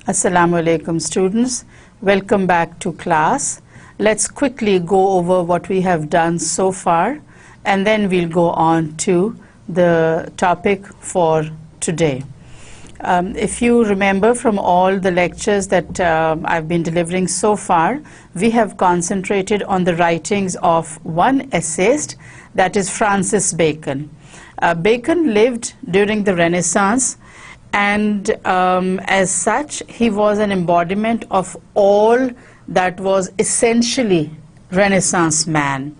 Assalamu alaikum students, welcome back to class. Let's quickly go over what we have done so far and then we'll go on to the topic for today. If you remember from all the lectures that I've been delivering so far, we have concentrated on the writings of one essayist, that is Francis Bacon. Bacon lived during the Renaissance, and as such he was an embodiment of all that was essentially Renaissance man,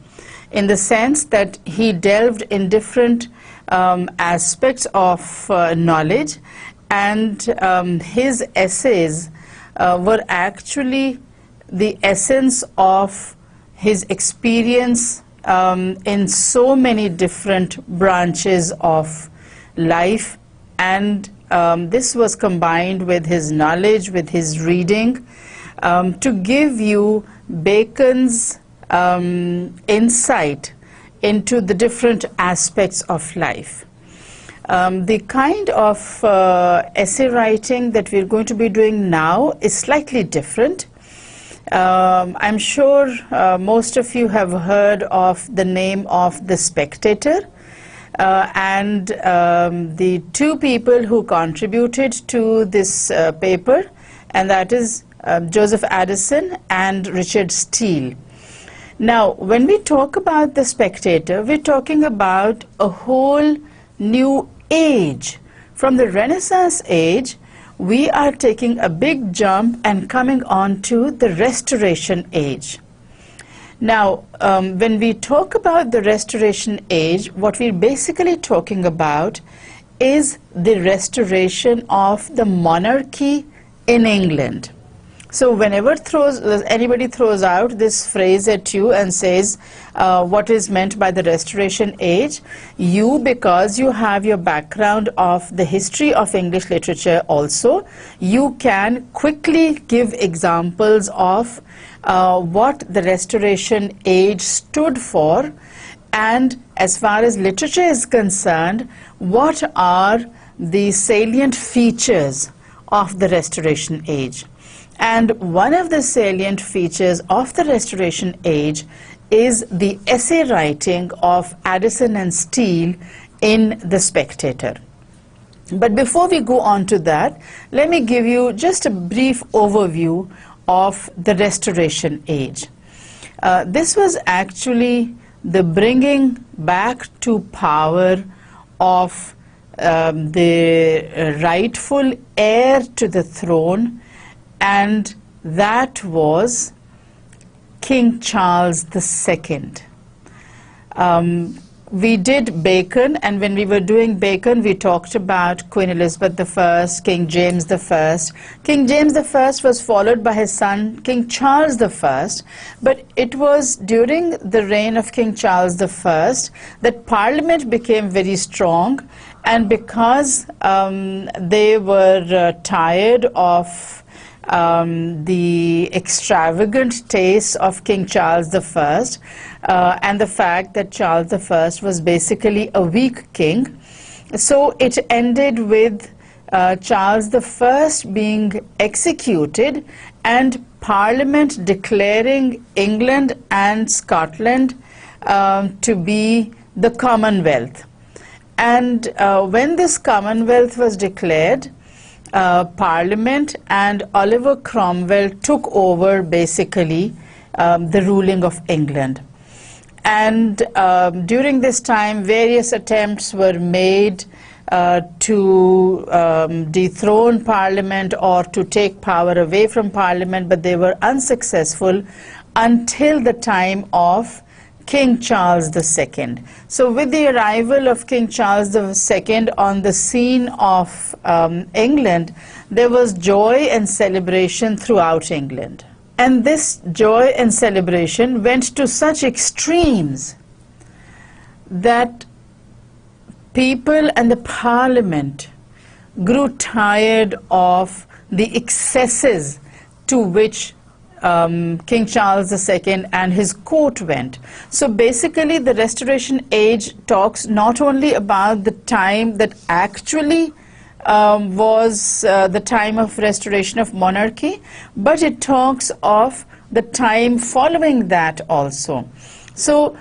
in the sense that he delved in different aspects of knowledge, and his essays were actually the essence of his experience in so many different branches of life, and this was combined with his knowledge, with his reading, to give you Bacon's insight into the different aspects of life. The kind of essay writing that we're going to be doing now is slightly different. I'm sure most of you have heard of the name of The Spectator, and the two people who contributed to this paper, and that is Joseph Addison and Richard Steele. Now, when we talk about The Spectator, we're talking about a whole new age. From the Renaissance age, we are taking a big jump and coming on to the Restoration age. Now, when we talk about the Restoration age, what we're basically talking about is the restoration of the monarchy in England. So whenever anybody throws out this phrase at you and says what is meant by the Restoration age, you, because you have your background of the history of English literature also, you can quickly give examples of what the Restoration age stood for, and as far as literature is concerned, what are the salient features of the Restoration age. And one of the salient features of the Restoration age is the essay writing of Addison and Steele in The Spectator. But before we go on to that, let me give you just a brief overview of the Restoration age. This was actually the bringing back to power of the rightful heir to the throne, and that was King Charles II. We did Bacon, and when we were doing Bacon, we talked about Queen Elizabeth I, King James I. King James I was followed by his son, King Charles I, but it was during the reign of King Charles I that Parliament became very strong, and because they were tired of the extravagant tastes of King Charles I and the fact that Charles I was basically a weak king. So it ended with Charles I being executed and Parliament declaring England and Scotland to be the Commonwealth. And when this Commonwealth was declared, Parliament and Oliver Cromwell took over basically the ruling of England. And during this time, various attempts were made to dethrone Parliament or to take power away from Parliament, but they were unsuccessful until the time of King Charles II. So with the arrival of King Charles II on the scene of England, there was joy and celebration throughout England. And this joy and celebration went to such extremes that people and the Parliament grew tired of the excesses to which King Charles II and his court went. So basically the Restoration age talks not only about the time that actually was the time of restoration of monarchy, but it talks of the time following that also. So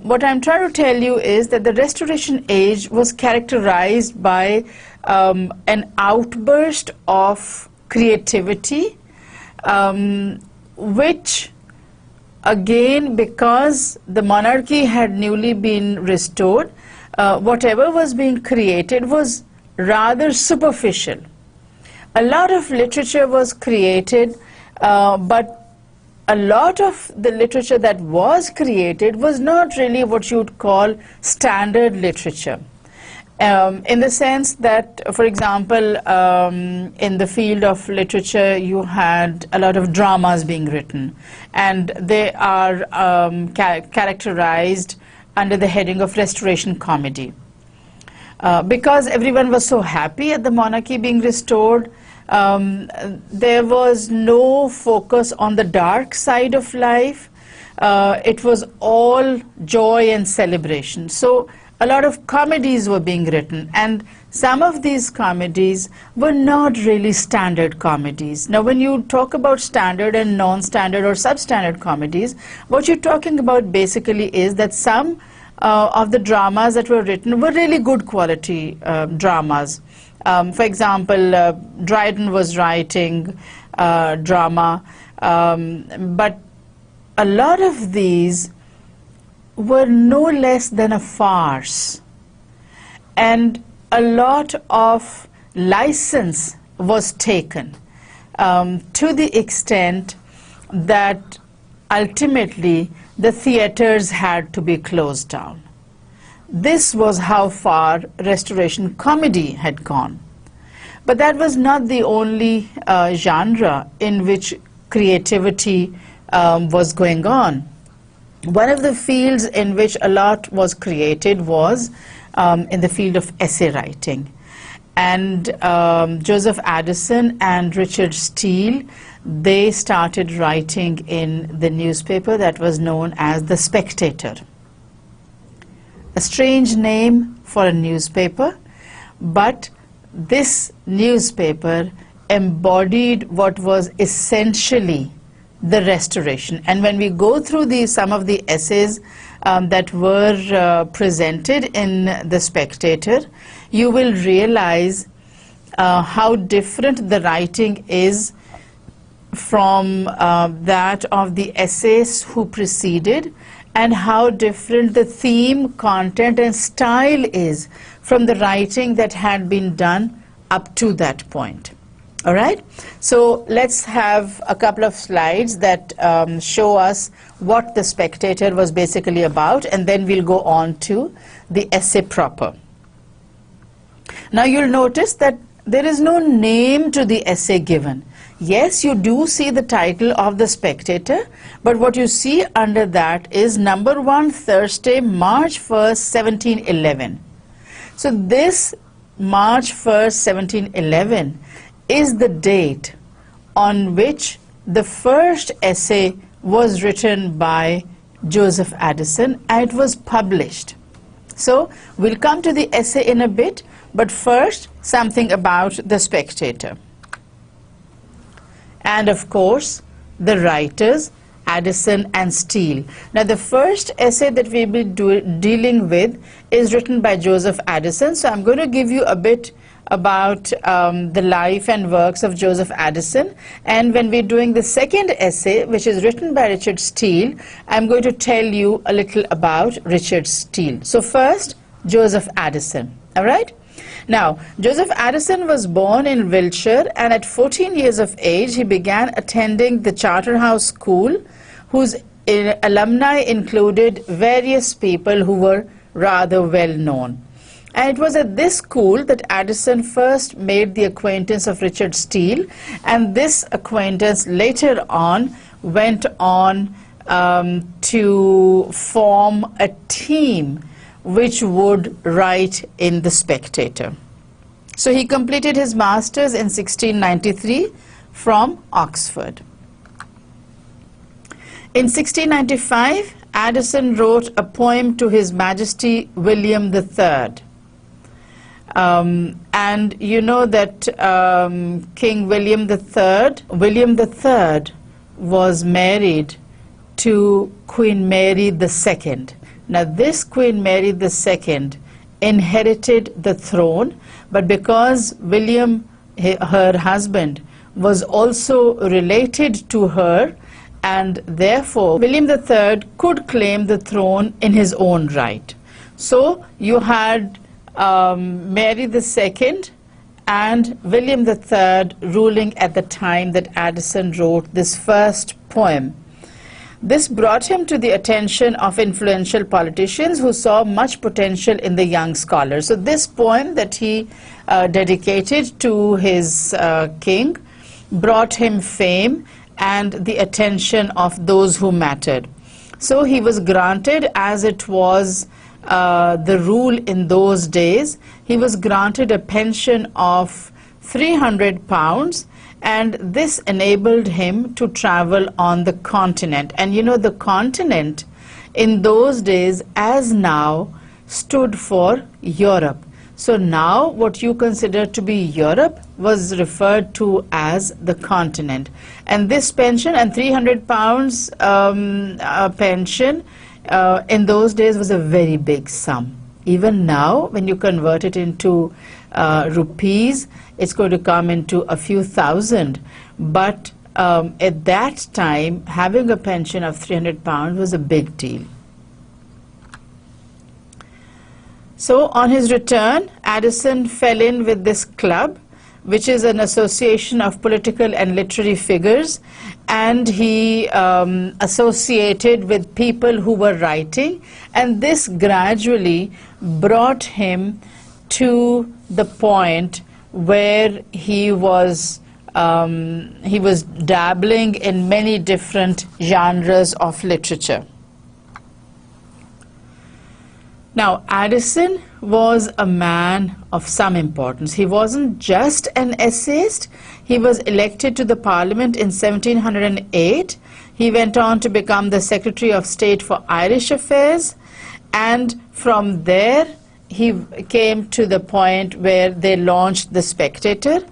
what I'm trying to tell you is that the Restoration Age was characterized by an outburst of creativity, which again, because the monarchy had newly been restored, whatever was being created was rather superficial. A lot of literature was created, but a lot of the literature that was created was not really what you would call standard literature. In the sense that, for example, in the field of literature, you had a lot of dramas being written, and they are characterized under the heading of restoration comedy. Because everyone was so happy at the monarchy being restored, there was no focus on the dark side of life. It was all joy and celebration. So a lot of comedies were being written, and some of these comedies were not really standard comedies. Now, when you talk about standard and non-standard or substandard comedies, what you're talking about basically is that some of the dramas that were written were really good quality dramas. For example, Dryden was writing drama, but a lot of these were no less than a farce, and a lot of license was taken to the extent that ultimately the theaters had to be closed down. This was how far restoration comedy had gone. But that was not the only genre in which creativity was going on. One of the fields in which a lot was created was in the field of essay writing. And Joseph Addison and Richard Steele, they started writing in the newspaper that was known as The Spectator. A strange name for a newspaper, but this newspaper embodied what was essentially the Restoration. And when we go through some of the essays that were presented in The Spectator, you will realize how different the writing is from that of the essays who preceded, and how different the theme, content, and style is from the writing that had been done up to that point. All right? So let's have a couple of slides that show us what The Spectator was basically about, and then we'll go on to the essay proper. Now you'll notice that there is no name to the essay given. Yes, you do see the title of The Spectator, but what you see under that is number 1, Thursday, March 1st, 1711. So this March 1st, 1711 is the date on which the first essay was written by Joseph Addison, and it was published. So we'll come to the essay in a bit, but first something about The Spectator. And of course, the writers, Addison and Steele. Now the first essay that we'll be dealing with is written by Joseph Addison. So I'm going to give you a bit about the life and works of Joseph Addison. And when we're doing the second essay, which is written by Richard Steele, I'm going to tell you a little about Richard Steele. So first, Joseph Addison. All right? Now, Joseph Addison was born in Wiltshire, and at 14 years of age, he began attending the Charterhouse School, whose alumni included various people who were rather well known. And it was at this school that Addison first made the acquaintance of Richard Steele, and this acquaintance later on went on to form a team which would write in The Spectator. So he completed his master's in 1693 from Oxford. In 1695, Addison wrote a poem to His Majesty William III. And you know that King William III was married to Queen Mary II. Now this Queen Mary II inherited the throne, but because William, her husband, was also related to her, and therefore William III could claim the throne in his own right. So you had Mary II and William III ruling at the time that Addison wrote this first poem. This brought him to the attention of influential politicians who saw much potential in the young scholar. So this poem that he dedicated to his king brought him fame and the attention of those who mattered. So he was granted, as it was the rule in those days, he was granted a pension of £300, and this enabled him to travel on the continent. And you know, the continent in those days, as now, stood for Europe. So now what you consider to be Europe was referred to as the continent. And this pension, and £300 pension, in those days was a very big sum. Even now, when you convert it into rupees, it's going to come into a few thousand. But at that time, having a pension of £300 was a big deal. So on his return, Addison fell in with this club, which is an association of political and literary figures, and he associated with people who were writing, and this gradually brought him to the point where he was dabbling in many different genres of literature. Now, Addison was a man of some importance. He wasn't just an essayist. He was elected to the Parliament in 1708. He went on to become the Secretary of State for Irish Affairs, and from there he came to the point where they launched The Spectator,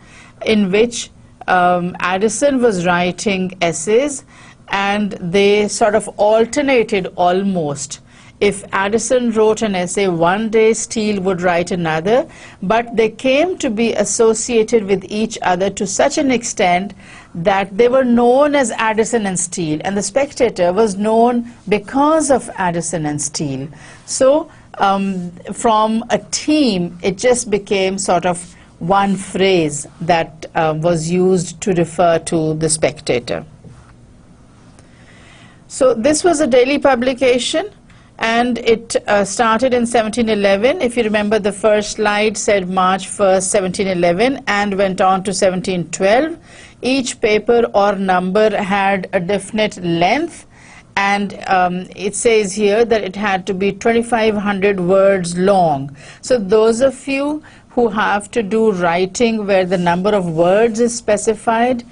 in which Addison was writing essays, and they sort of alternated almost. If Addison wrote an essay one day, Steele would write another, but they came to be associated with each other to such an extent that they were known as Addison and Steele, and The Spectator was known because of Addison and Steele. So from a team, it just became sort of one phrase that was used to refer to The Spectator. So this was a daily publication, and it started in 1711. If you remember, the first slide said March 1st, 1711, and went on to 1712. Each paper or number had a definite length, and it says here that it had to be 2,500 words long. So those of you who have to do writing where the number of words is specified,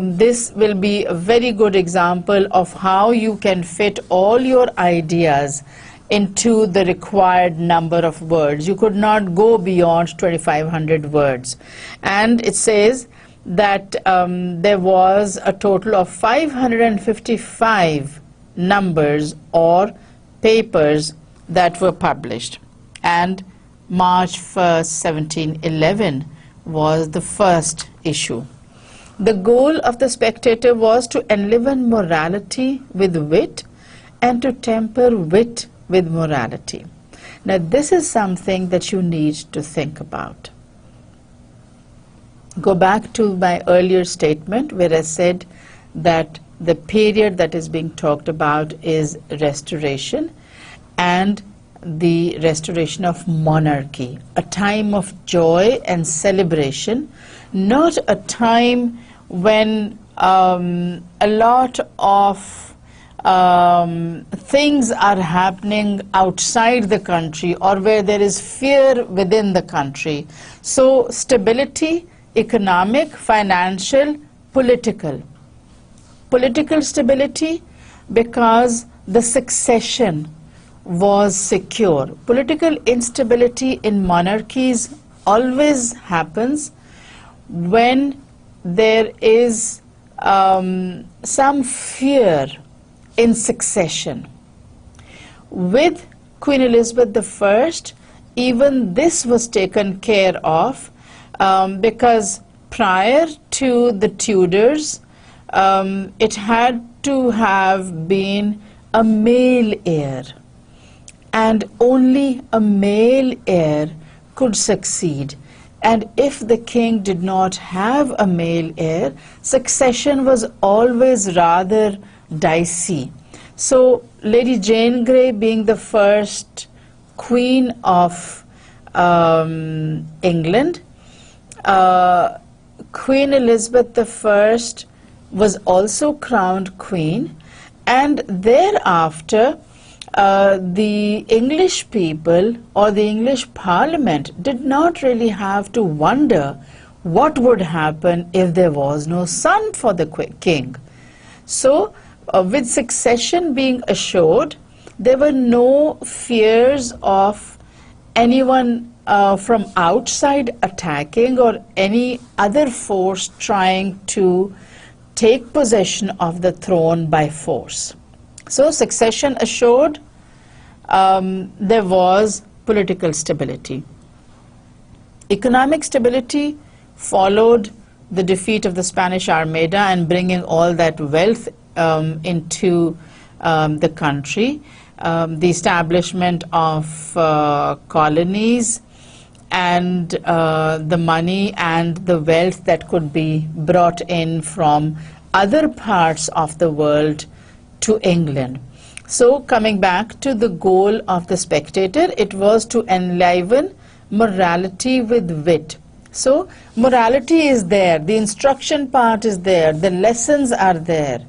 this will be a very good example of how you can fit all your ideas into the required number of words. You could not go beyond 2,500 words. And it says that there was a total of 555 numbers or papers that were published. And March 1st, 1711 was the first issue. The goal of The Spectator was to enliven morality with wit and to temper wit with morality. Now, this is something that you need to think about. Go back to my earlier statement where I said that the period that is being talked about is Restoration, and the restoration of monarchy, a time of joy and celebration, not a time when a lot of things are happening outside the country or where there is fear within the country. So stability, economic, financial, political. Political stability because the succession was secure. Political instability in monarchies always happens when there is some fear in succession. With Queen Elizabeth I, even this was taken care of because prior to the Tudors, it had to have been a male heir, and only a male heir could succeed. And if the king did not have a male heir, succession was always rather dicey. So Lady Jane Grey, being the first Queen of England, Queen Elizabeth I was also crowned Queen, and thereafter the English people or the English Parliament did not really have to wonder what would happen if there was no son for the king. So with succession being assured, there were no fears of anyone from outside attacking or any other force trying to take possession of the throne by force. So succession assured, there was political stability. Economic stability followed the defeat of the Spanish Armada and bringing all that wealth into the country, the establishment of colonies, and the money and the wealth that could be brought in from other parts of the world to England. So coming back to the goal of the Spectator, it was to enliven morality with wit. So morality is there, the instruction part is there, the lessons are there,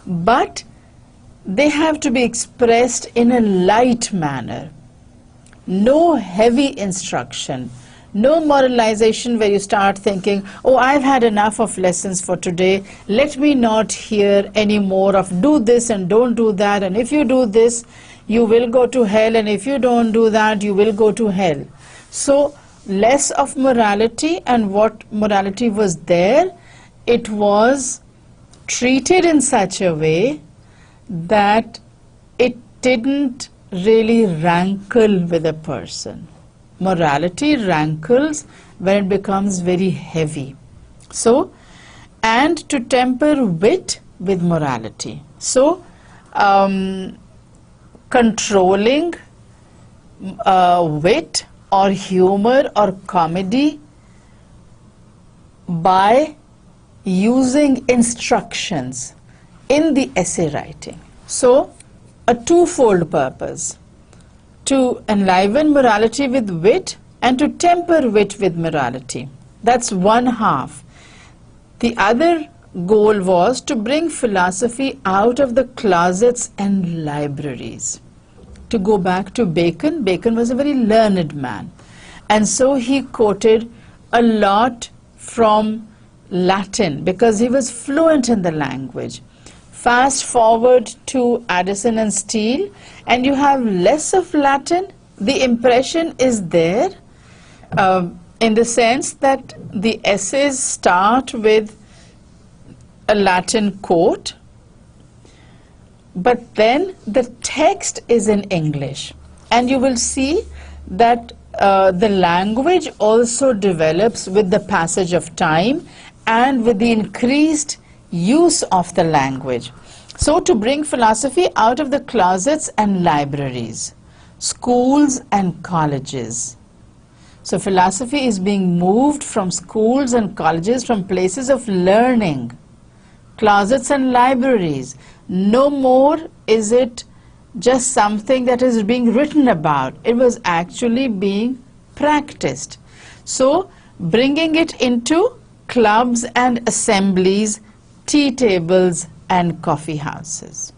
but they have to be expressed in a light manner. No heavy instruction, no moralization where you start thinking, oh, I've had enough of lessons for today, let me not hear any more of do this and don't do that, and if you do this, you will go to hell, and if you don't do that, you will go to hell. So less of morality, and what morality was there, it was treated in such a way that it didn't really rankle with a person. Morality rankles when it becomes very heavy. So, and to temper wit with morality. So, controlling wit or humor or comedy by using instructions in the essay writing. So, a twofold purpose: to enliven morality with wit and to temper wit with morality. That's one half. The other goal was to bring philosophy out of the closets and libraries. To go back to Bacon, Bacon was a very learned man, and so he quoted a lot from Latin because he was fluent in the language. Fast forward to Addison and Steele, and you have less of Latin. The impression is there in the sense that the essays start with a Latin quote, but then the text is in English, and you will see that the language also develops with the passage of time and with the increased use of the language. So to bring philosophy out of the closets and libraries, schools and colleges. So philosophy is being moved from schools and colleges, from places of learning, closets and libraries. No more is it just something that is being written about. It was actually being practiced. So bringing it into clubs and assemblies, tea tables and coffee houses.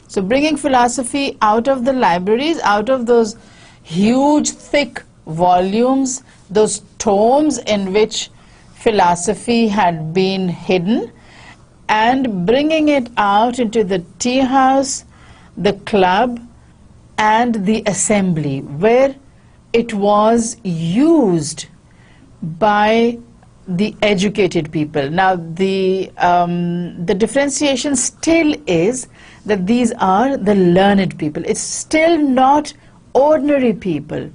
So bringing philosophy out of the libraries, out of those huge thick volumes, those tomes in which philosophy had been hidden, and bringing it out into the tea house, the club and the assembly, where it was used by the educated people. Now the differentiation still is that these are the learned people. It's still not ordinary people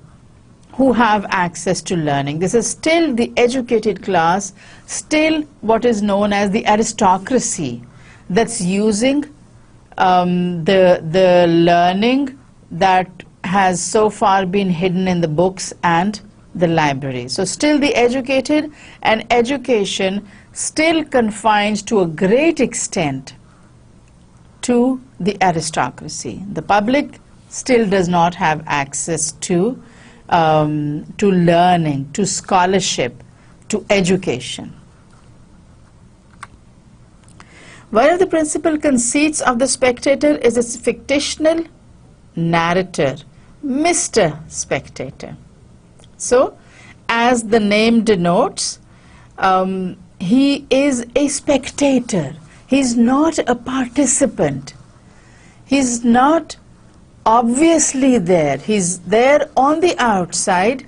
who have access to learning. This is still the educated class, still what is known as the aristocracy, that's using the learning that has so far been hidden in the books and the library. So still the educated, and education still confined to a great extent to the aristocracy. The public still does not have access to learning, to scholarship, to education. One of the principal conceits of the Spectator is its fictional narrator, Mr. Spectator. So, as the name denotes, he is a spectator. He's not a participant. He's not obviously there. He's there on the outside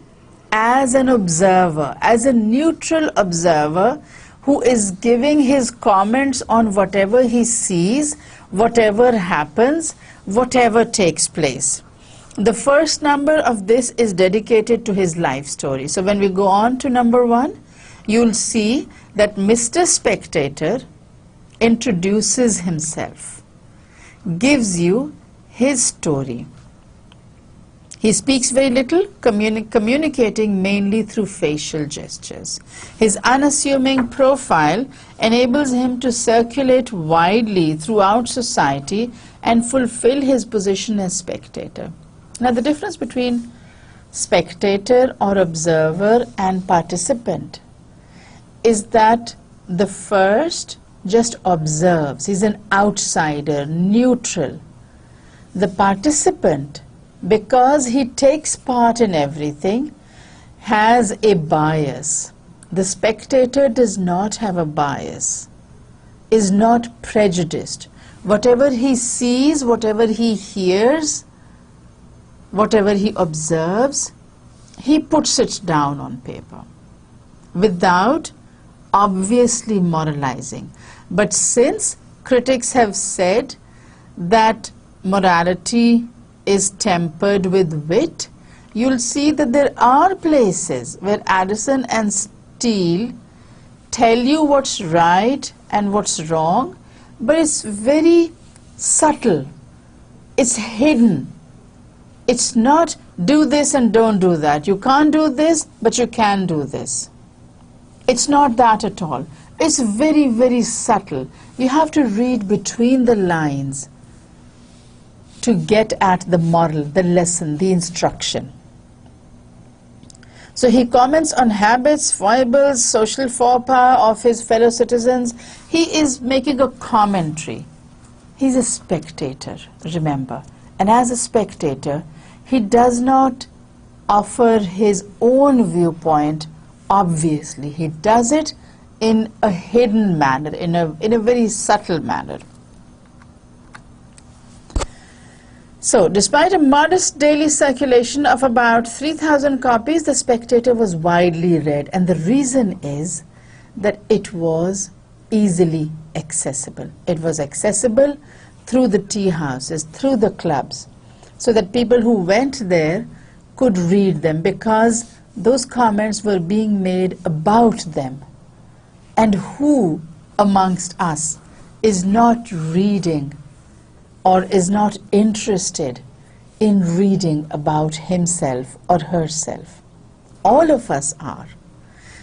as an observer, as a neutral observer who is giving his comments on whatever he sees, whatever happens, whatever takes place. The first number of this is dedicated to his life story. So when we go on to number 1, you'll see that Mr. Spectator introduces himself, gives you his story. He speaks very little, communicating mainly through facial gestures. His unassuming profile enables him to circulate widely throughout society and fulfill his position as spectator. Now, the difference between spectator or observer and participant is that the first just observes. He's an outsider, neutral. The participant, because he takes part in everything, has a bias. The spectator does not have a bias, is not prejudiced. Whatever he sees, whatever he hears, whatever he observes, he puts it down on paper without obviously moralizing. But since critics have said that morality is tempered with wit, you'll see that there are places where Addison and Steele tell you what's right and what's wrong, but it's very subtle. It's hidden. It's not do this and don't do that. You can't do this, but you can do this. It's not that at all. It's very, very subtle. You have to read between the lines to get at the moral, the lesson, the instruction. So he comments on habits, foibles, social faux pas of his fellow citizens. He is making a commentary. He's a spectator, remember. And as a spectator, he does not offer his own viewpoint obviously. He does it in a hidden manner, in a very subtle manner. So, despite a modest daily circulation of about 3,000 copies, the Spectator was widely read, and the reason is that it was easily accessible. It was accessible through the tea houses, through the clubs, so that people who went there could read them, because those comments were being made about them. And who amongst us is not reading or is not interested in reading about himself or herself? All of us are.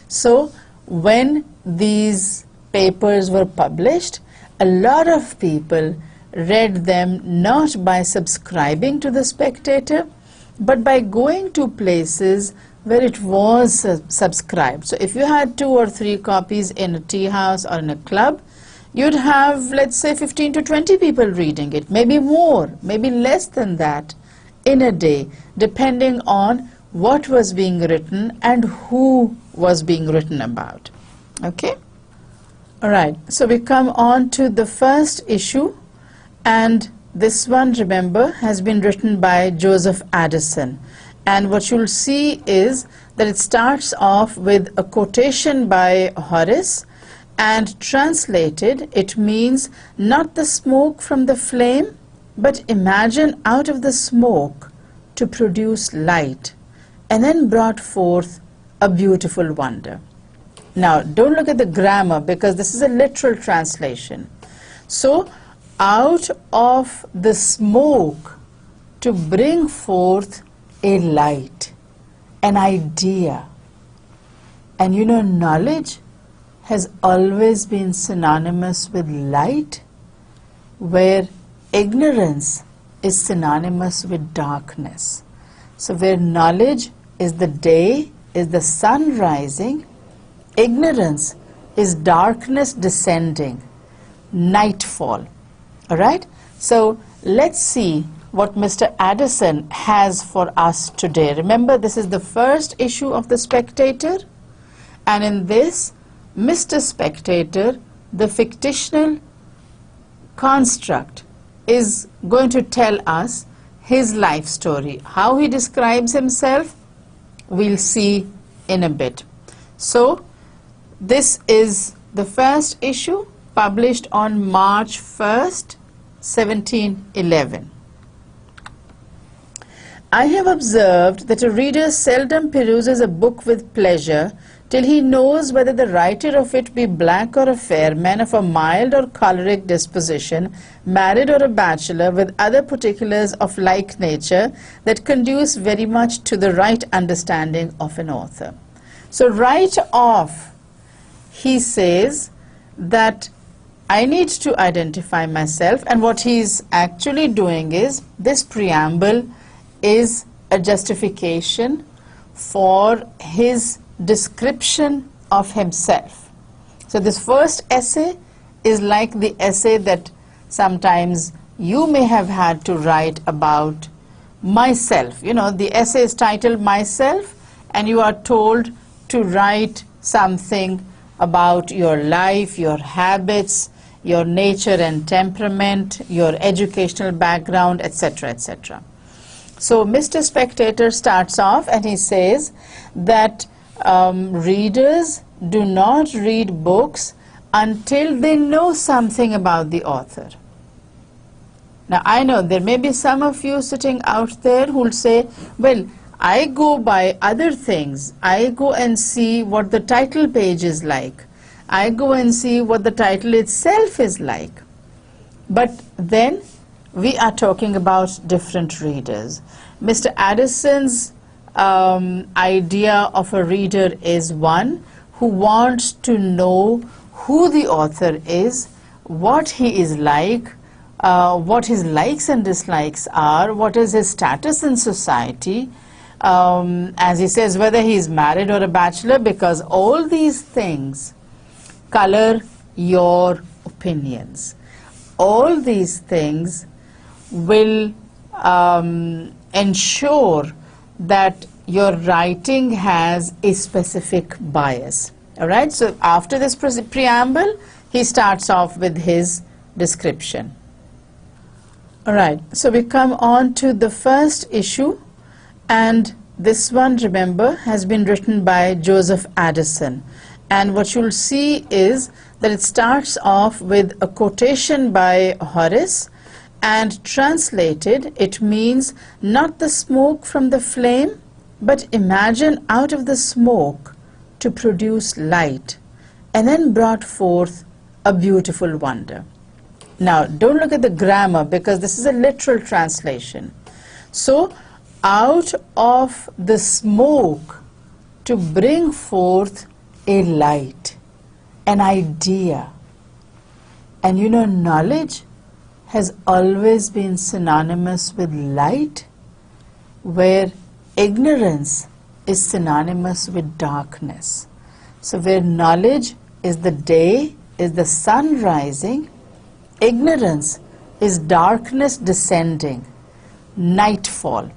So when these papers were published, a lot of people read them not by subscribing to the Spectator, but by going to places where it was subscribed. So if you had 2 or 3 copies in a tea house or in a club, you'd have, let's say, 15 to 20 people reading it, maybe more, maybe less than that in a day, depending on what was being written and who was being written about. Okay? All right, so we come on to the first issue, and this one, remember, has been written by Joseph Addison. And what you'll see is that it starts off with a quotation by Horace, and translated it means, not the smoke from the flame, but imagine out of the smoke to produce light, and then brought forth a beautiful wonder. Now don't look at the grammar, because this is a literal translation. So out of the smoke to bring forth a light, an idea. And you know, knowledge has always been synonymous with light, where ignorance is synonymous with darkness. So where knowledge is the day, is the sun rising, ignorance is darkness descending, nightfall. All right? So let's see what Mr. Addison has for us today. Remember, this is the first issue of The Spectator, and in this, Mr. Spectator, the fictional construct, is going to tell us his life story. How he describes himself, we'll see in a bit. So this is the first issue, published on March 1st, 1711. I have observed that a reader seldom peruses a book with pleasure till he knows whether the writer of it be black or a fair, man of a mild or choleric disposition, married or a bachelor, with other particulars of like nature that conduce very much to the right understanding of an author. So right off, he says that I need to identify myself, and what he's actually doing is, this preamble is a justification for his description of himself. So this first essay is like the essay that sometimes you may have had to write about myself. You know, the essay is titled Myself, and you are told to write something about your life, your habits, your nature and temperament, your educational background, etc., etc. So Mr. Spectator starts off and he says that readers do not read books until they know something about the author. Now I know there may be some of you sitting out there who will say, well, I go by other things. I go and see what the title page is like. I go and see what the title itself is like. But then we are talking about different readers. Mr. Addison's idea of a reader is one who wants to know who the author is, what he is like, what his likes and dislikes are, what is his status in society, as he says, whether he is married or a bachelor, because all these things color your opinions. All these things will ensure that your writing has a specific bias. All right, so after this preamble, he starts off with his description. All right, so we come on to the first issue, and this one, remember, has been written by Joseph Addison. And what you'll see is that it starts off with a quotation by Horace, and translated it means, not the smoke from the flame, but imagine out of the smoke to produce light, and then brought forth a beautiful wonder. Now don't look at the grammar, because this is a literal translation. So out of the smoke to bring forth a light, an idea. And you know, knowledge has always been synonymous with light, where ignorance is synonymous with darkness. So where knowledge is the day, is the sun rising, ignorance is darkness descending, nightfall.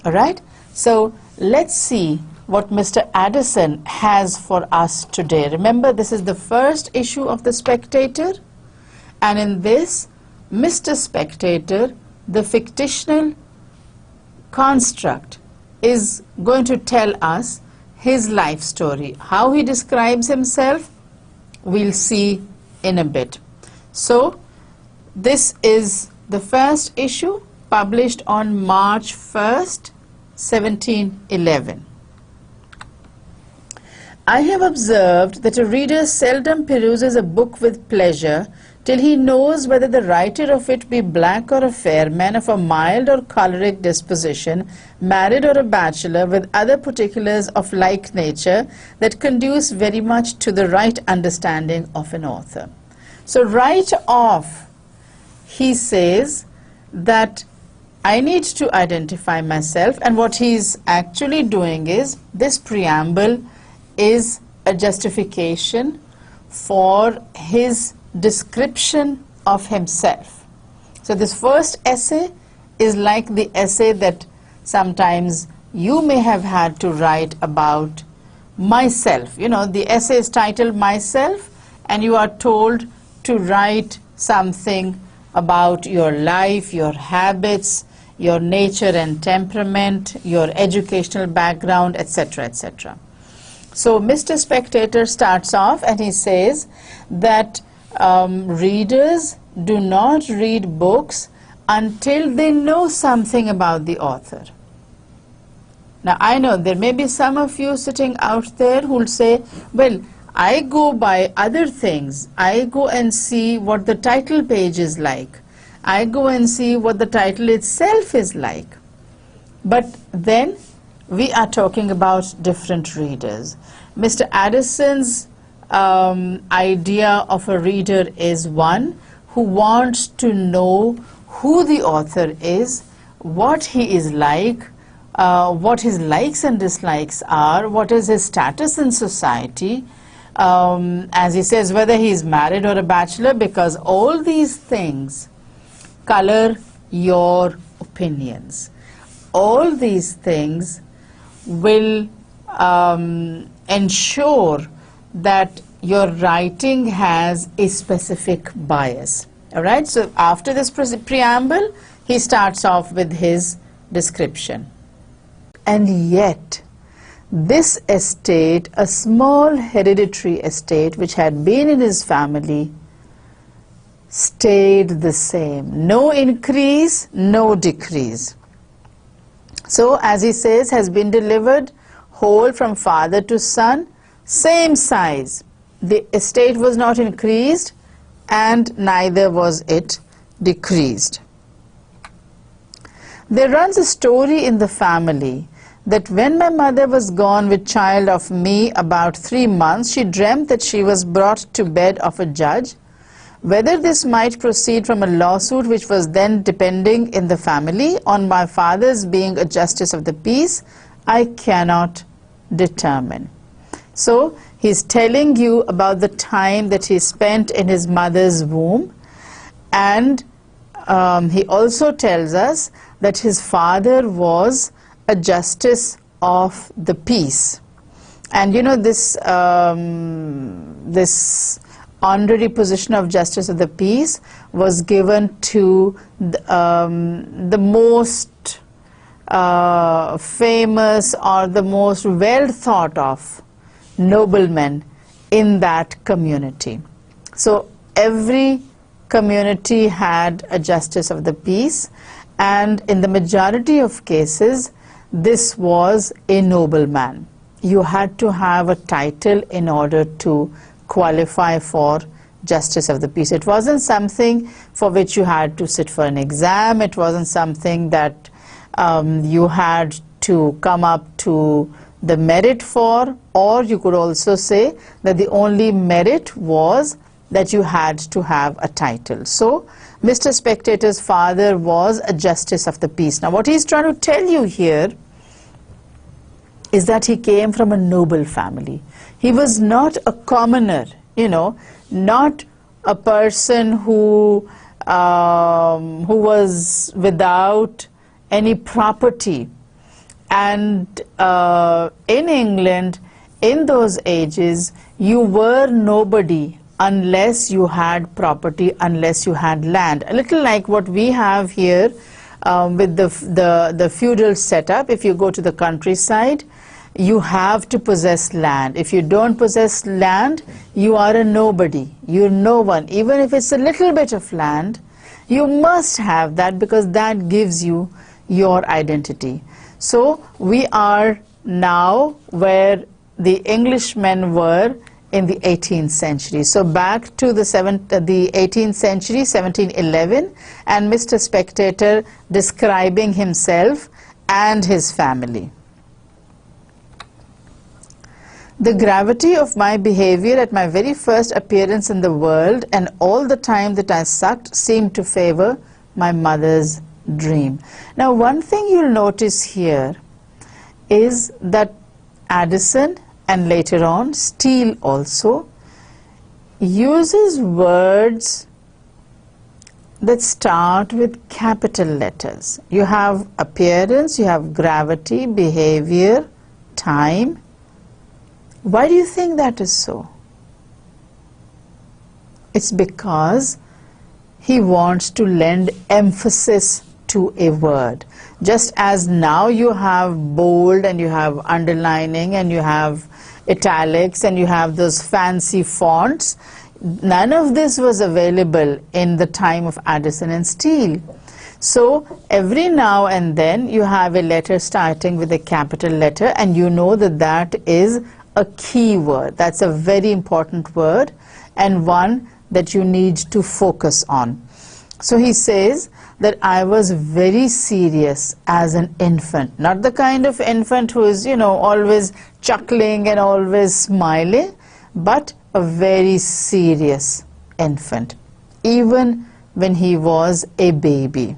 All right? So let's see what Mr. Addison has for us today. Remember, this is the first issue of The Spectator, and in this, Mr. Spectator, the fictional construct, is going to tell us his life story. How he describes himself, we'll see in a bit. So, this is the first issue, published on March 1st, 1711. I have observed that a reader seldom peruses a book with pleasure till he knows whether the writer of it be black or a fair, man of a mild or choleric disposition, married or a bachelor, with other particulars of like nature that conduce very much to the right understanding of an author. So right off, he says that I need to identify myself, and what he's actually doing is, this preamble is a justification for his description of himself. So this first essay is like the essay that sometimes you may have had to write about myself. You know, the essay is titled Myself, and you are told to write something about your life, your habits, your nature and temperament, your educational background, etc., etc. So Mr. Spectator starts off and he says that readers do not read books until they know something about the author. Now, I know there may be some of you sitting out there who will say, well, I go by other things. I go and see what the title page is like. I go and see what the title itself is like. But then we are talking about different readers. Mr. Addison's idea of a reader is one who wants to know who the author is, what he is like, what his likes and dislikes are, what is his status in society, as he says, whether he is married or a bachelor, because all these things color your opinions. All these things will ensure that your writing has a specific bias. All right, so after this preamble, he starts off with his description. And yet, this estate, a small hereditary estate which had been in his family, stayed the same. No increase, no decrease. So, as he says, has been delivered whole from father to son, same size. The estate was not increased and neither was it decreased. There runs a story in the family that when my mother was gone with child of me about 3 months, she dreamt that she was brought to bed of a judge. Whether this might proceed from a lawsuit which was then depending in the family on my father's being a justice of the peace, I cannot determine. So he's telling you about the time that he spent in his mother's womb, and he also tells us that his father was a justice of the peace. And you know, this this honorary position of justice of the peace was given to the most famous or the most well thought of noblemen in that community. So every community had a justice of the peace, and in the majority of cases this was a nobleman. You had to have a title in order to qualify for justice of the peace. It wasn't something for which you had to sit for an exam. It wasn't something that you had to come up to the merit for, or you could also say that the only merit was that you had to have a title. So Mr. Spectator's father was a justice of the peace. Now what he's trying to tell you here is that he came from a noble family. He was not a commoner, you know, not a person who was without any property. And in England, in those ages, you were nobody unless you had property, unless you had land. A little like what we have here with the feudal setup. If you go to the countryside, you have to possess land. If you don't possess land, you are a nobody. You're no one. Even if it's a little bit of land, you must have that, because that gives you your identity. So we are now where the Englishmen were in the 18th century. So back to the 18th century, 1711, and Mr. Spectator describing himself and his family. The gravity of my behavior at my very first appearance in the world, and all the time that I sucked, seemed to favor my mother's dream. Now, one thing you'll notice here is that Addison, and later on Steele also, uses words that start with capital letters. You have appearance, you have gravity, behavior, time. Why do you think that is so? It's because he wants to lend emphasis to a word. Just as now you have bold and you have underlining and you have italics and you have those fancy fonts, none of this was available in the time of Addison and Steele. So every now and then you have a letter starting with a capital letter, and you know that that is a key word. That's a very important word, and one that you need to focus on. So he says that I was very serious as an infant, not the kind of infant who is, always chuckling and always smiling, but a very serious infant, even when he was a baby.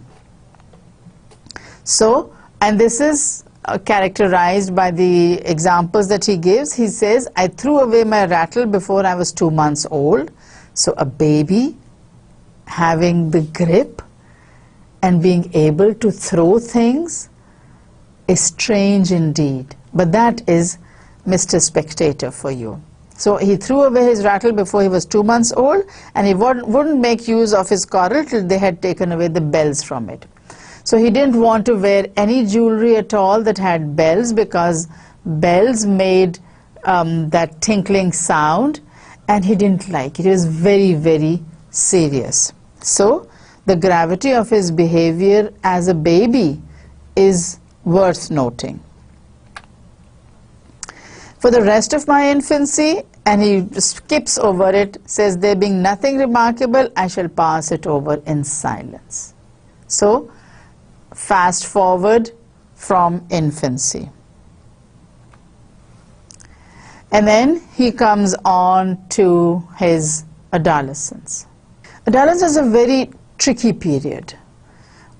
So, and this is characterized by the examples that he gives. He says, I threw away my rattle before I was 2 months old. So a baby having the grip and being able to throw things is strange indeed. But that is Mr. Spectator for you. So he threw away his rattle before he was 2 months old, and he wouldn't make use of his coral till they had taken away the bells from it. So he didn't want to wear any jewelry at all that had bells, because bells made that tinkling sound, and he didn't like it. He was very, very serious. So the gravity of his behavior as a baby is worth noting. For the rest of my infancy, and he skips over it, says, there being nothing remarkable, I shall pass it over in silence. So fast forward from infancy. And then he comes on to his adolescence. Adolescence is a very tricky period,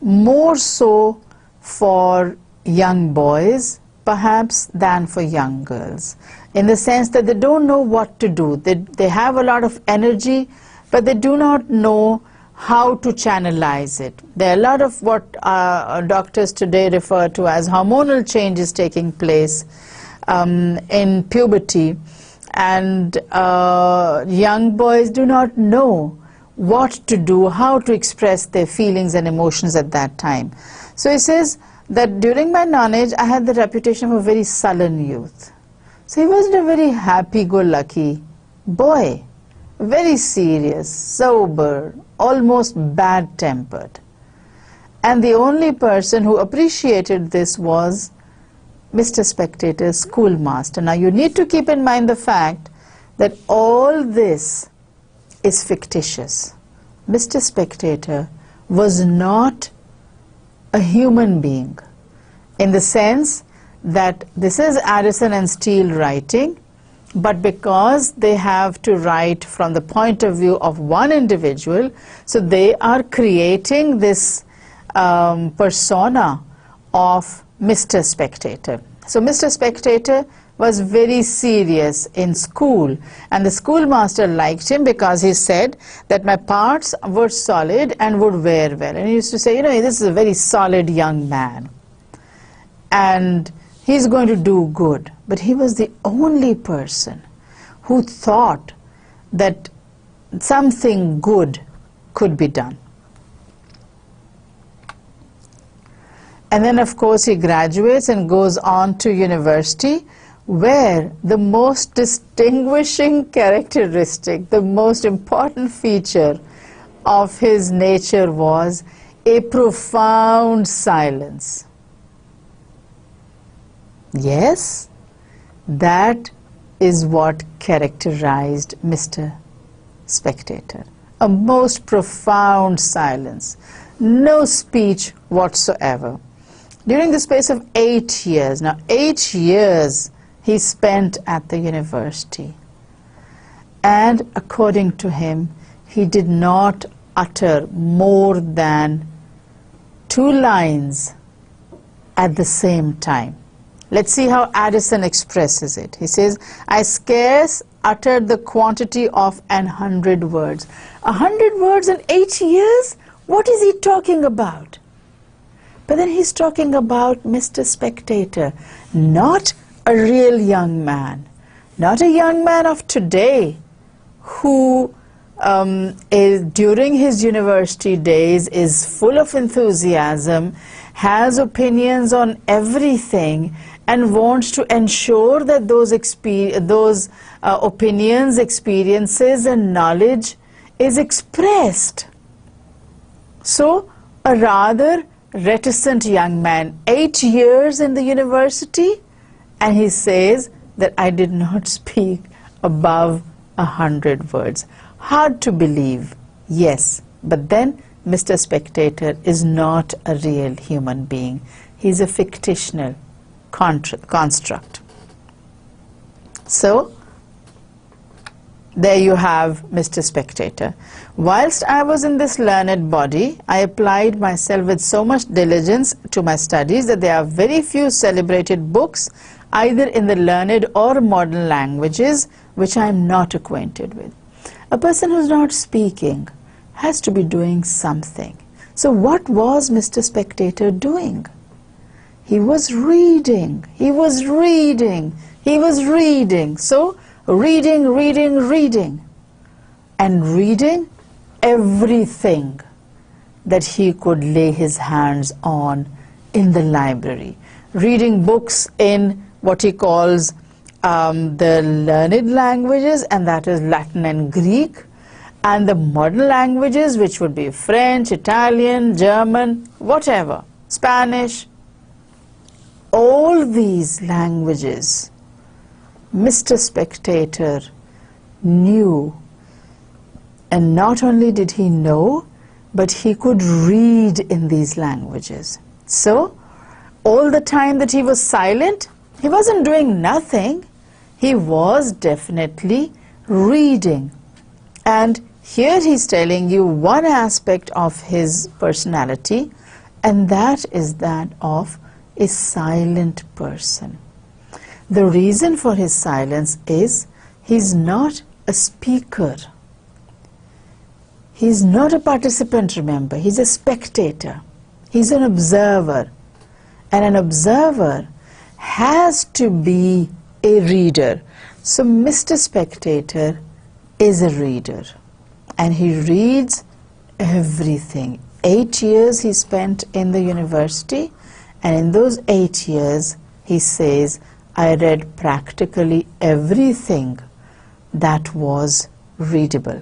more so for young boys perhaps than for young girls, in the sense that they don't know what to do. They have a lot of energy, but they do not know how to channelize it. There are a lot of what doctors today refer to as hormonal changes taking place in puberty, and young boys do not know what to do, how to express their feelings and emotions at that time. So he says that during my nonage, I had the reputation of a very sullen youth. So he wasn't a very happy-go-lucky boy, very serious, sober, almost bad-tempered. And the only person who appreciated this was Mr. Spectator's schoolmaster. Now you need to keep in mind the fact that all this is fictitious. Mr. Spectator was not a human being, in the sense that this is Addison and Steele writing, but because they have to write from the point of view of one individual, so they are creating this persona of Mr. Spectator. So Mr. Spectator was very serious in school, and the schoolmaster liked him because he said that my parts were solid and would wear well. And he used to say, this is a very solid young man, and he's going to do good. But he was the only person who thought that something good could be done. And then of course he graduates and goes on to university, where the most distinguishing characteristic, the most important feature of his nature was a profound silence. Yes, that is what characterized Mr. Spectator. A most profound silence, no speech whatsoever. During the space of 8 years, now 8 years he spent at the university, and according to him, he did not utter more than 2 lines at the same time. Let's see how Addison expresses it. He says, I scarce uttered the quantity of 100 words. 100 words in 8 years? What is he talking about? But then he's talking about Mr. Spectator, not a real young man, not a young man of today who during his university days is full of enthusiasm, has opinions on everything, and wants to ensure that those opinions, experiences, and knowledge is expressed. So, a rather reticent young man, 8 years in the university, and he says that I did not speak above 100 words. Hard to believe, yes, but then Mr. Spectator is not a real human being. He's a fictional construct. So, there you have Mr. Spectator. Whilst I was in this learned body, I applied myself with so much diligence to my studies that there are very few celebrated books, either in the learned or modern languages, which I am not acquainted with. A person who's not speaking has to be doing something. So what was Mr. Spectator doing? He was reading, he was reading, he was reading. So, reading, reading, reading. And reading everything that he could lay his hands on in the library. Reading books in what he calls the learned languages, and that is Latin and Greek, and the modern languages, which would be French, Italian, German, whatever, Spanish. All these languages, Mr. Spectator knew, and not only did he know, but he could read in these languages. So, all the time that he was silent, he wasn't doing nothing. He was definitely reading. And here he's telling you one aspect of his personality, and that is that of a silent person. The reason for his silence is he's not a speaker. He's not a participant, remember. He's a spectator. He's an observer. And an observer has to be a reader. So Mr. Spectator is a reader. And he reads everything. 8 years he spent in the university, and in those 8 years, he says, I read practically everything that was readable.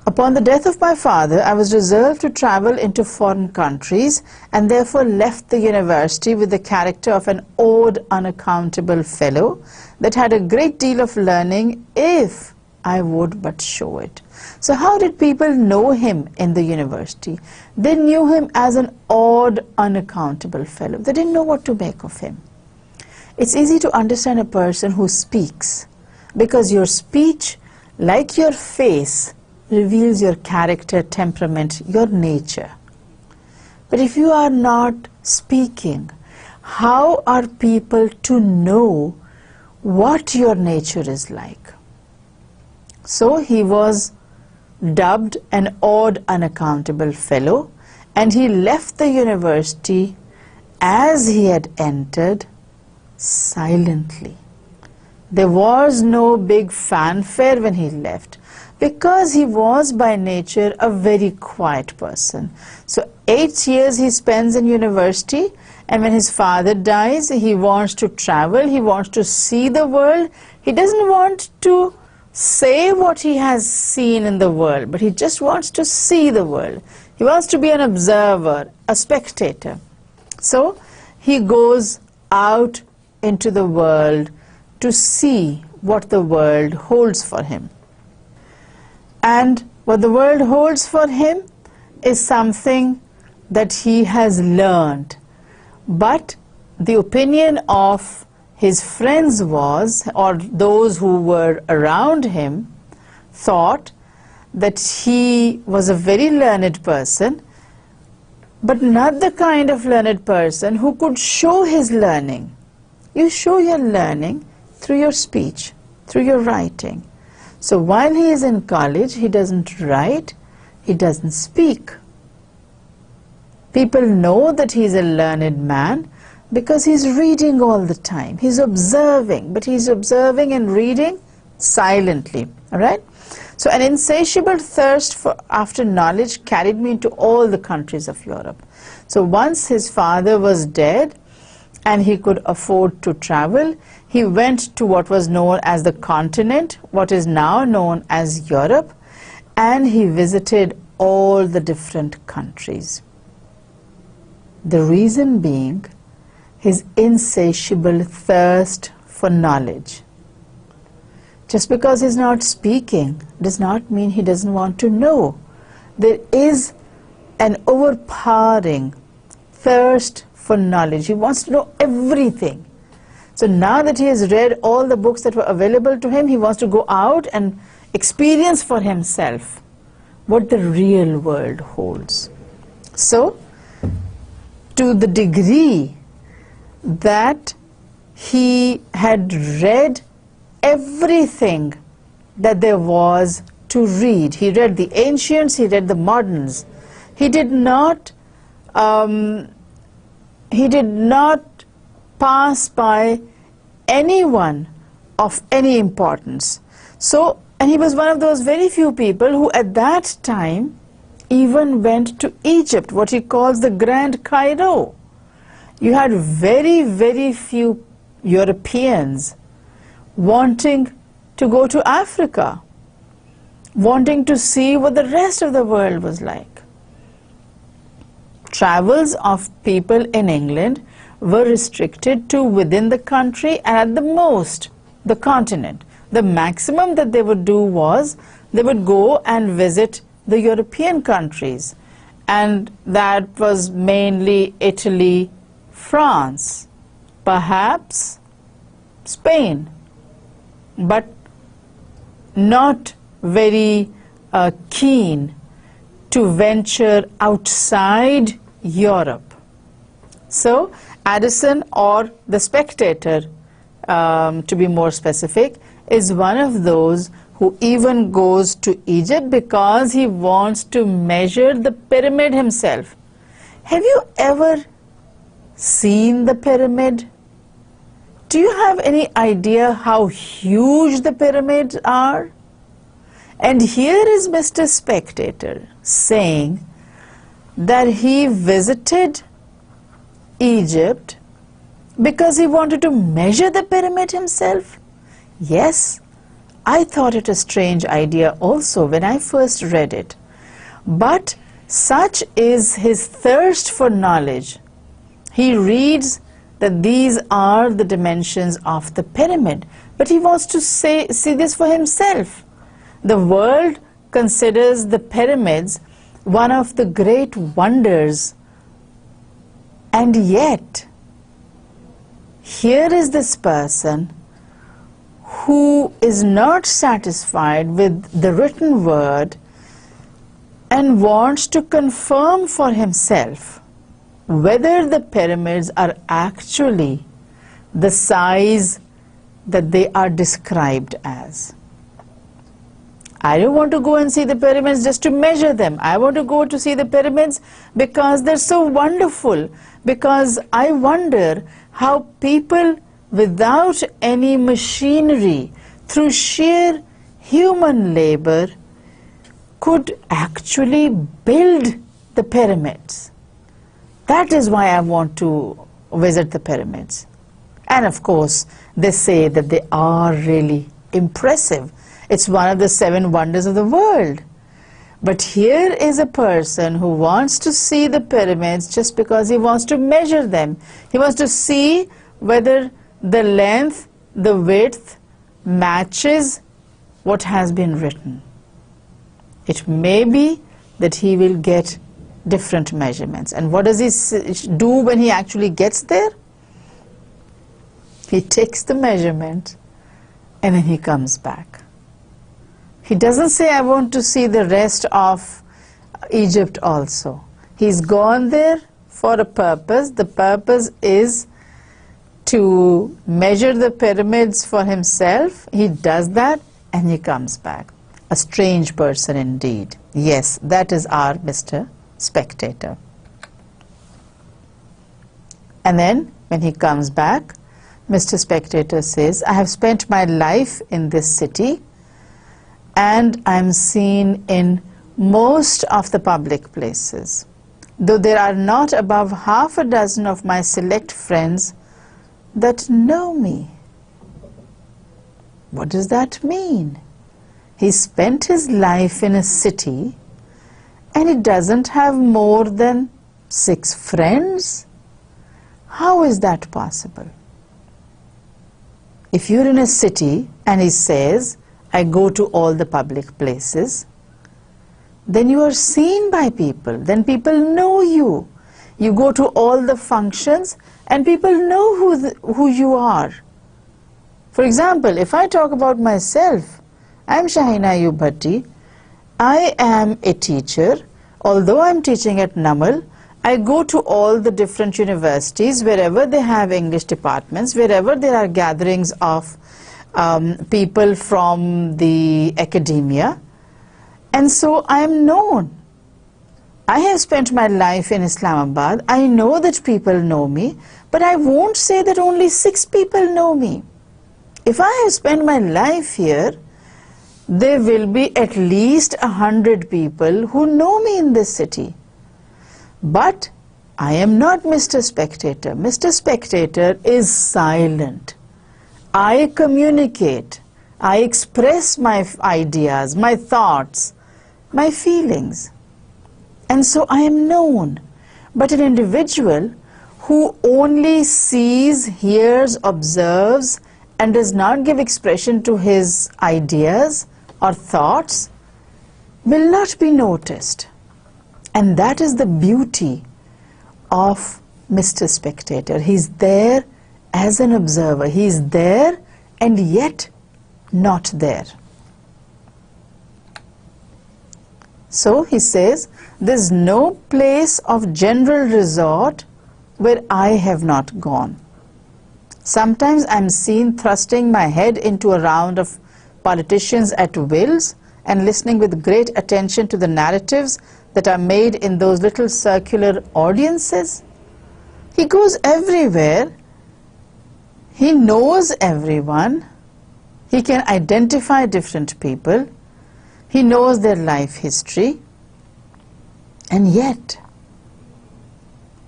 Upon the death of my father, I was resolved to travel into foreign countries, and therefore left the university with the character of an odd, unaccountable fellow that had a great deal of learning if I would but show it. So how did people know him in the university? They knew him as an odd, unaccountable fellow. They didn't know what to make of him. It's easy to understand a person who speaks, because your speech, like your face, reveals your character, temperament, your nature. But if you are not speaking, how are people to know what your nature is like? So he was dubbed an odd, unaccountable fellow, and he left the university as he had entered, silently. There was no big fanfare when he left, because he was by nature a very quiet person. So 8 years he spends in university, and when his father dies, he wants to travel, he wants to see the world. He doesn't want to say what he has seen in the world, but he just wants to see the world. He wants to be an observer, a spectator. So he goes out into the world to see what the world holds for him. And what the world holds for him is something that he has learned. But the opinion of his friends was, or those who were around him, thought that he was a very learned person, but not the kind of learned person who could show his learning. You show your learning through your speech, through your writing. So while he is in college, he doesn't write, he doesn't speak. People know that he's a learned man because he's reading all the time. He's observing, but he's observing and reading silently. All right? So an insatiable thirst after knowledge carried me into all the countries of Europe. So once his father was dead and he could afford to travel, he went to what was known as the continent, what is now known as Europe, and he visited all the different countries. The reason being his insatiable thirst for knowledge. Just because he's not speaking does not mean he doesn't want to know. There is an overpowering thirst for knowledge. He wants to know everything. So now that he has read all the books that were available to him, he wants to go out and experience for himself what the real world holds. So, to the degree that he had read everything that there was to read, he read the ancients, he read the moderns. He did not pass by anyone of any importance. So, and he was one of those very few people who at that time even went to Egypt, what he calls the Grand Cairo. You had very, very few Europeans wanting to go to Africa, wanting to see what the rest of the world was like. Travels of people in England were restricted to within the country and at the most the continent. The maximum that they would do was they would go and visit the European countries, and that was mainly Italy, France, perhaps Spain, but not very keen to venture outside Europe. So Addison, or the Spectator, to be more specific, is one of those who even goes to Egypt because he wants to measure the pyramid himself. Have you ever seen the pyramid? Do you have any idea how huge the pyramids are? And here is Mr. Spectator saying that he visited Egypt because he wanted to measure the pyramid himself. Yes, I thought it a strange idea also when I first read it. But such is his thirst for knowledge. He reads that these are the dimensions of the pyramid, but he wants to see this for himself. The world considers the pyramids one of the great wonders, and yet here is this person who is not satisfied with the written word and wants to confirm for himself whether the pyramids are actually the size that they are described as. I don't want to go and see the pyramids just to measure them. I want to go to see the pyramids because they're so wonderful, because I wonder how people without any machinery, through sheer human labor, could actually build the pyramids. That is why I want to visit the pyramids. And of course, they say that they are really impressive. It's one of the 7 wonders of the world. But here is a person who wants to see the pyramids just because he wants to measure them. He wants to see whether the length, the width matches what has been written. It may be that he will get different measurements. And what does he do when he actually gets there? He takes the measurement and then he comes back. He doesn't say, I want to see the rest of Egypt also. He's gone there for a purpose. The purpose is to measure the pyramids for himself. He does that and he comes back. A strange person indeed. Yes, that is our Mr. Spectator. And then when he comes back, Mr. Spectator says, I have spent my life in this city and I'm seen in most of the public places, though there are not above half a dozen of my select friends that know me. What does that mean? He spent his life in a city and he doesn't have more than 6 friends? How is that possible? If you're in a city and he says, I go to all the public places, then you are seen by people, then people know you. You go to all the functions and people know who you are. For example, if I talk about myself, I'm Shahina Ayub Bhatti. I am a teacher. Although I'm teaching at Namal, I go to all the different universities, wherever they have English departments, wherever there are gatherings of people from the academia. And so I am known. I have spent my life in Islamabad. I know that people know me, but I won't say that only 6 people know me. If I have spent my life here, there will be at least 100 people who know me in this city. But I am not Mr. Spectator. Mr. Spectator is silent. I communicate. I express my ideas, my thoughts, my feelings. And so I am known. But an individual who only sees, hears, observes, and does not give expression to his ideas or thoughts will not be noticed. And that is the beauty of Mr. Spectator. He's there as an observer. He's there and yet not there. So he says, there's no place of general resort where I have not gone. Sometimes I'm seen thrusting my head into a round of politicians at Wills and listening with great attention to the narratives that are made in those little circular audiences. He goes everywhere. He knows everyone. He can identify different people. He knows their life history. And yet,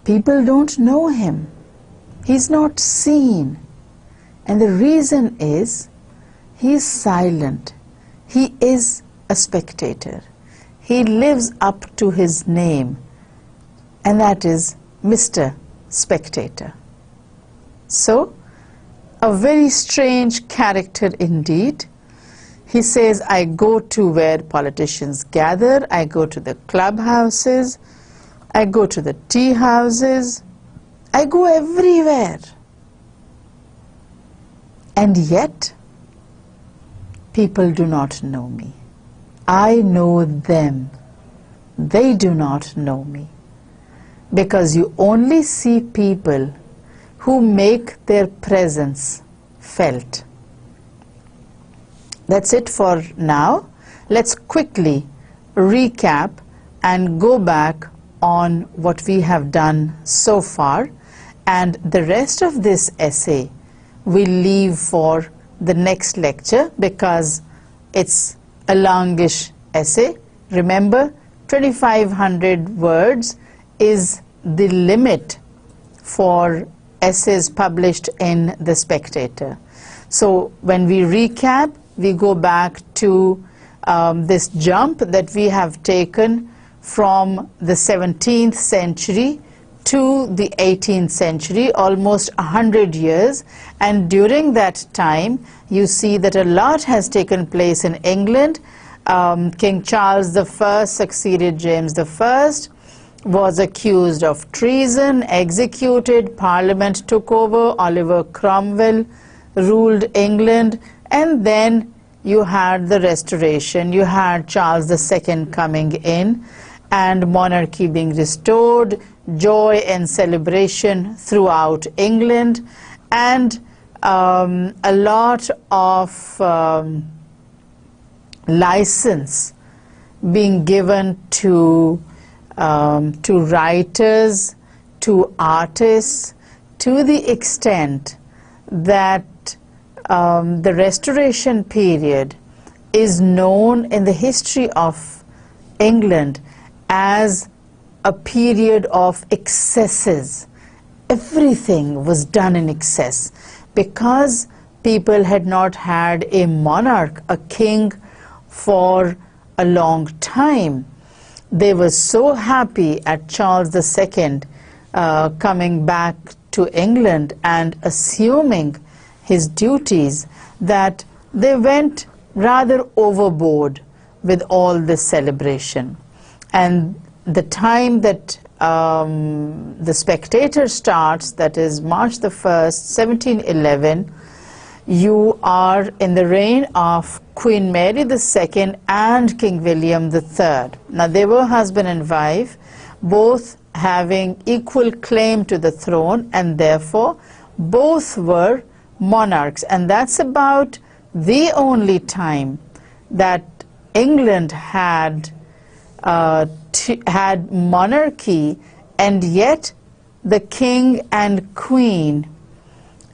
people don't know him. He's not seen. And the reason is, he's silent. He is a spectator. He lives up to his name, and that is Mr. Spectator. So, a very strange character indeed. He says, I go to where politicians gather, I go to the clubhouses, I go to the tea houses, I go everywhere. And yet, people do not know me. I know them. They do not know me. Because you only see people who make their presence felt. That's it for now. Let's quickly recap and go back on what we have done so far. And the rest of this essay we'll leave for the next lecture because it's a longish essay. Remember, 2,500 words is the limit for essays published in The Spectator. So when we recap, we go back to this jump that we have taken from the 17th century to the 18th century, almost 100 years, and during that time you see that a lot has taken place in England. King Charles I succeeded James I, was accused of treason, executed, Parliament took over, Oliver Cromwell ruled England, and then you had the Restoration, you had Charles II coming in and monarchy being restored, joy and celebration throughout England, and a lot of license being given to writers, to artists, to the extent that the Restoration period is known in the history of England as a period of excesses. Everything was done in excess because people had not had a monarch, a king, for a long time. They were so happy at Charles II coming back to England and assuming his duties that they went rather overboard with all this celebration. And the time that The Spectator starts, that is March the 1st, 1711, you are in the reign of Queen Mary II and King William III. Now they were husband and wife, both having equal claim to the throne, and therefore both were monarchs. And that's about the only time that England had had monarchy, and yet the king and queen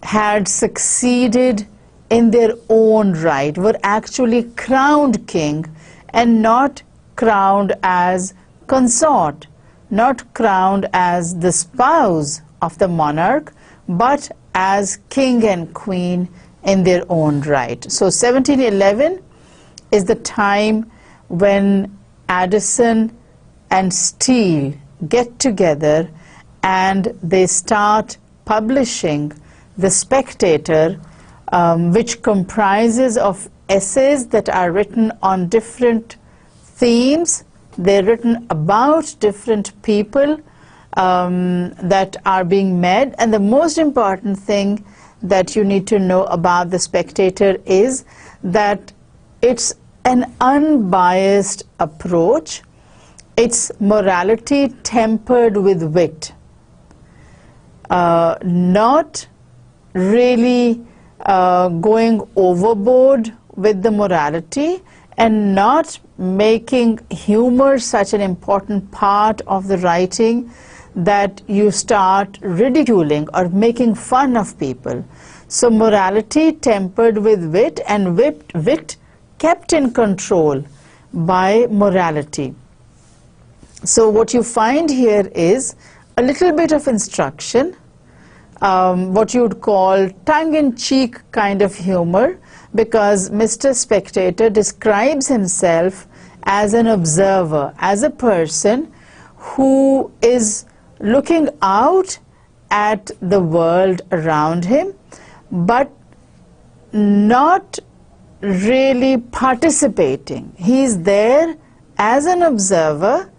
had succeeded in their own right, were actually crowned king and not crowned as consort, not crowned as the spouse of the monarch, but as king and queen in their own right. So 1711 is the time when Addison and Steele get together and they start publishing The Spectator, which comprises of essays that are written on different themes. They're written about different people that are being met. And the most important thing that you need to know about The Spectator is that it's an unbiased approach. It's morality tempered with wit, not really going overboard with the morality, and not making humor such an important part of the writing that you start ridiculing or making fun of people. So morality tempered with wit, and wit kept in control by morality. So what you find here is a little bit of instruction, what you would call tongue-in-cheek kind of humor, because Mr. Spectator describes himself as an observer, as a person who is looking out at the world around him, but not really participating. He is there as an observer,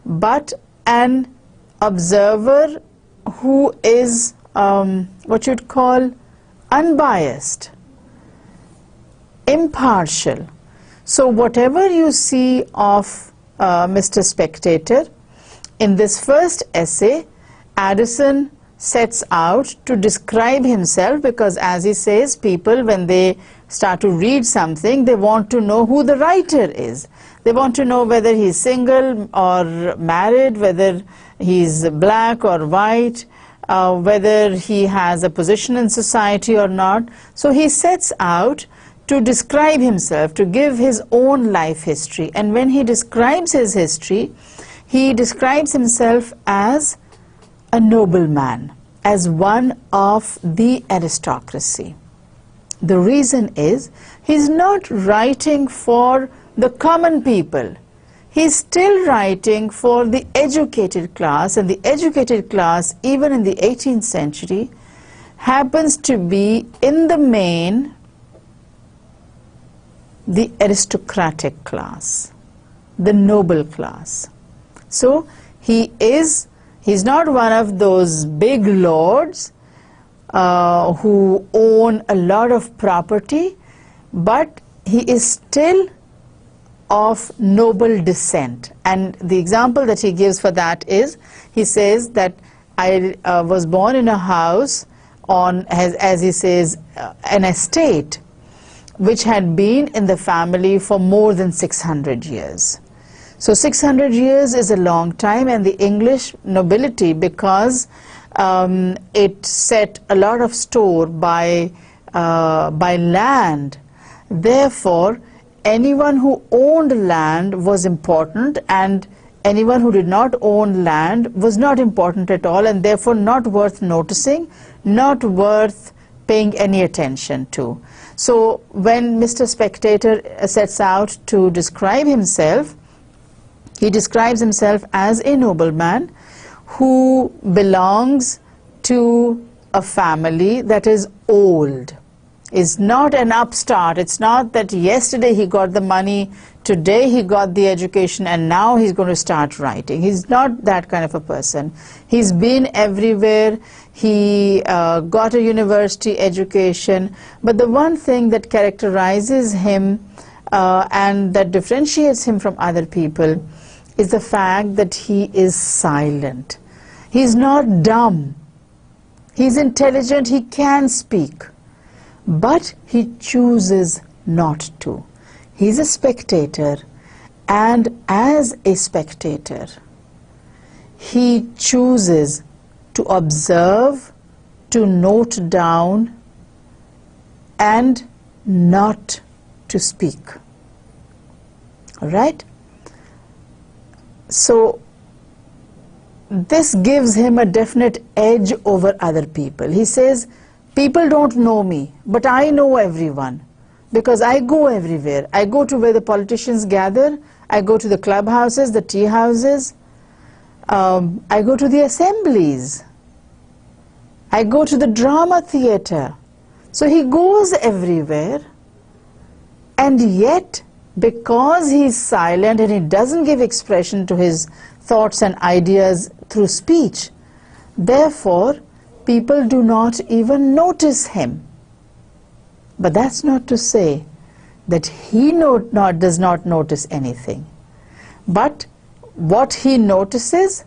but an observer who is what you'd call unbiased, impartial. So whatever you see of Mr. Spectator, in this first essay, Addison sets out to describe himself, because as he says, people, when they start to read something, they want to know who the writer is. They want to know whether he's single or married, whether he's black or white, whether he has a position in society or not. So he sets out to describe himself, to give his own life history. And when he describes his history, he describes himself as a nobleman, as one of the aristocracy. The reason is, he's not writing for the common people. He's still writing for the educated class, and the educated class, even in the 18th century, happens to be, in the main, the aristocratic class, the noble class. So he's not one of those big lords who own a lot of property, but he is still of noble descent. And the example that he gives for that is, he says that I was born in a house on, as he says, an estate which had been in the family for more than 600 years. So 600 years is a long time, and the English nobility, because it set a lot of store by land, therefore anyone who owned land was important, and anyone who did not own land was not important at all, and therefore not worth noticing, not worth paying any attention to. So when Mr. Spectator sets out to describe himself, he describes himself as a nobleman who belongs to a family that is old, is not an upstart. It's not that yesterday he got the money, today he got the education, and now he's going to start writing. He's not that kind of a person. He's been everywhere. He got a university education. But the one thing that characterizes him and that differentiates him from other people is the fact that he is silent. He's not dumb. He's intelligent. He can speak. But he chooses not to. He's a spectator, and as a spectator, he chooses to observe, to note down, and not to speak. All right? So this gives him a definite edge over other people. He says, people don't know me, but I know everyone, because I go everywhere. I go to where the politicians gather. I go to the clubhouses, the tea houses. I go to the assemblies. I go to the drama theatre. So he goes everywhere, and yet, because he's silent and he doesn't give expression to his thoughts and ideas through speech, therefore people do not even notice him. But that's not to say that he does not notice anything. But what he notices,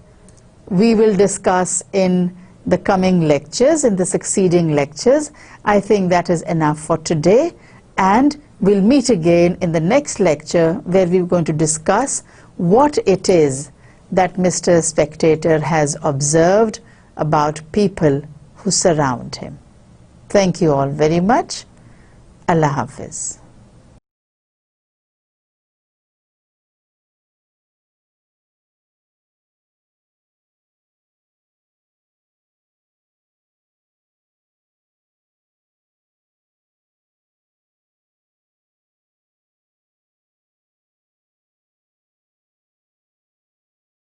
we will discuss in the coming lectures, in the succeeding lectures. I think that is enough for today, and we'll meet again in the next lecture, where we're going to discuss what it is that Mr. Spectator has observed about people who surround him. Thank you all very much. Allah Hafiz.